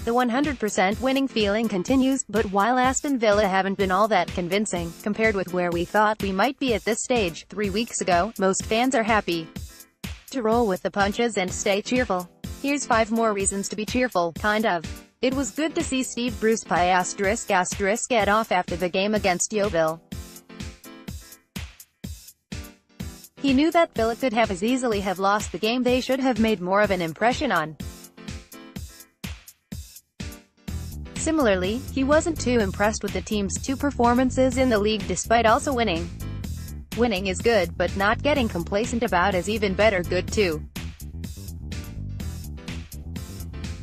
The 100% winning feeling continues, but while Aston Villa haven't been all that convincing, compared with where we thought we might be at this stage 3 weeks ago, most fans are happy to roll with the punches and stay cheerful. Here's 5 more reasons to be cheerful, kind of. It was good to see Steve Bruce get off after the game against Yeovil. He knew that Villa could have as easily have lost the game. They should have made more of an impression on. Similarly, he wasn't too impressed with the team's 2 performances in the league despite also winning. Winning is good, but not getting complacent about is even better good too.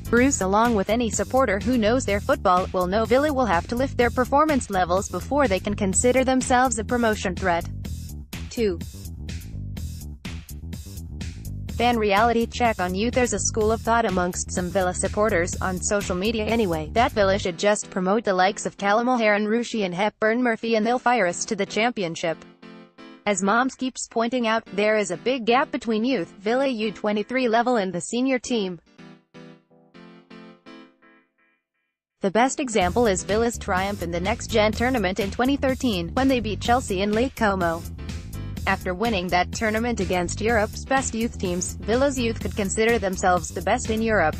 Bruce, along with any supporter who knows their football, will know Villa will have to lift their performance levels before they can consider themselves a promotion threat. 2. Fan reality check on youth. There's a school of thought amongst some Villa supporters, on social media anyway, that Villa should just promote the likes of Callum O'Hare, Rushy and Hepburn Murphy and they'll fire us to the championship. As Moms keeps pointing out, there is a big gap between youth, Villa U23 level and the senior team. The best example is Villa's triumph in the Next Gen tournament in 2013, when they beat Chelsea in Lake Como. After winning that tournament against Europe's best youth teams, Villa's youth could consider themselves the best in Europe.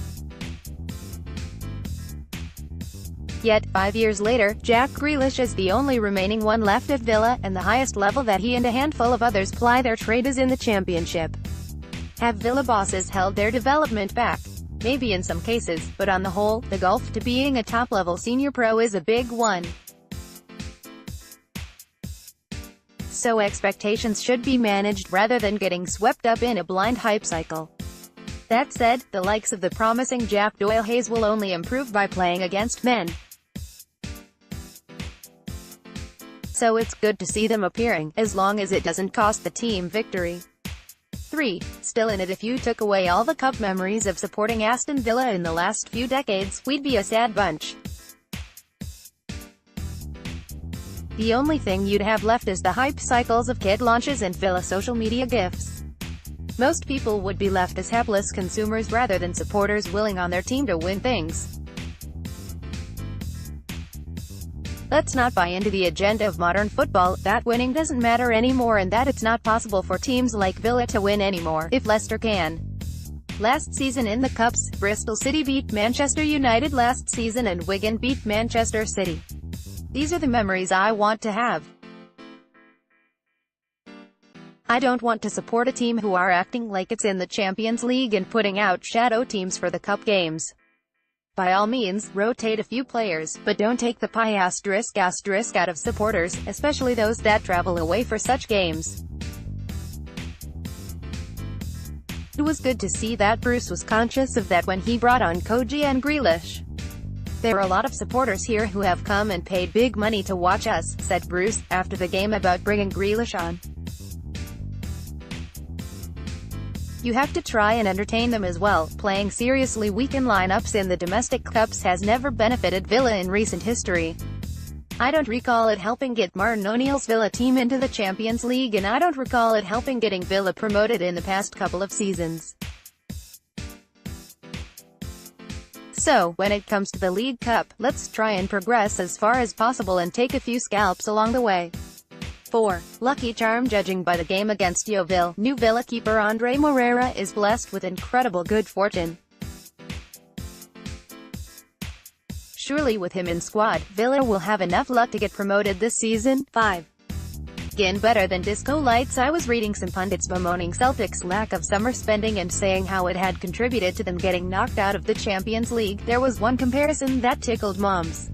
Yet, 5 years later, Jack Grealish is the only remaining one left at Villa, and the highest level that he and a handful of others ply their trade is in the Championship. Have Villa bosses held their development back? Maybe in some cases, but on the whole, the gulf to being a top-level senior pro is a big one. So expectations should be managed rather than getting swept up in a blind hype cycle. That said, the likes of the promising Jack Doyle-Hayes will only improve by playing against men. So it's good to see them appearing, as long as it doesn't cost the team victory. 3. Still in it. If you took away all the cup memories of supporting Aston Villa in the last few decades, we'd be a sad bunch. The only thing you'd have left is the hype cycles of kit launches and Villa social media gifs. Most people would be left as hapless consumers rather than supporters willing on their team to win things. Let's not buy into the agenda of modern football, that winning doesn't matter anymore and that it's not possible for teams like Villa to win anymore, if Leicester can. Last season in the Cups, Bristol City beat Manchester United last season and Wigan beat Manchester City. These are the memories I want to have. I don't want to support a team who are acting like it's in the Champions League and putting out shadow teams for the cup games. By all means, rotate a few players, but don't take the pie ** out of supporters, especially those that travel away for such games. It was good to see that Bruce was conscious of that when he brought on Koji and Grealish. There are a lot of supporters here who have come and paid big money to watch us, said Bruce, after the game about bringing Grealish on. You have to try and entertain them as well. Playing seriously weakened lineups in the domestic cups has never benefited Villa in recent history. I don't recall it helping get Martin O'Neill's Villa team into the Champions League and I don't recall it helping getting Villa promoted in the past couple of seasons. So, when it comes to the League Cup, let's try and progress as far as possible and take a few scalps along the way. 4. Lucky charm. Judging by the game against Yeovil, new Villa keeper Andre Moreira is blessed with incredible good fortune. Surely with him in squad, Villa will have enough luck to get promoted this season. 5. Again, better than disco lights. I was reading some pundits bemoaning Celtic's lack of summer spending and saying how it had contributed to them getting knocked out of the Champions League. There was one comparison that tickled moms.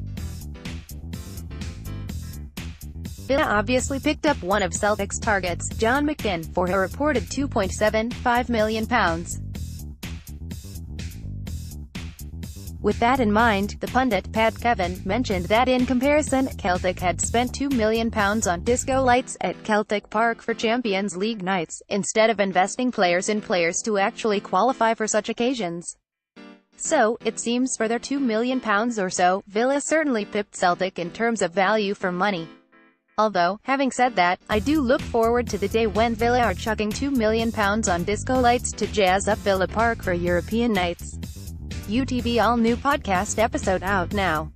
Villa obviously picked up one of Celtic's targets, John McGinn, for a reported £2.75 million. With that in mind, the pundit, Pat Kevin, mentioned that in comparison, Celtic had spent £2 million on disco lights at Celtic Park for Champions League nights, instead of investing players in players to actually qualify for such occasions. So, it seems for their £2 million or so, Villa certainly pipped Celtic in terms of value for money. Although, having said that, I do look forward to the day when Villa are chucking £2 million on disco lights to jazz up Villa Park for European nights. UTV all new podcast episode out now.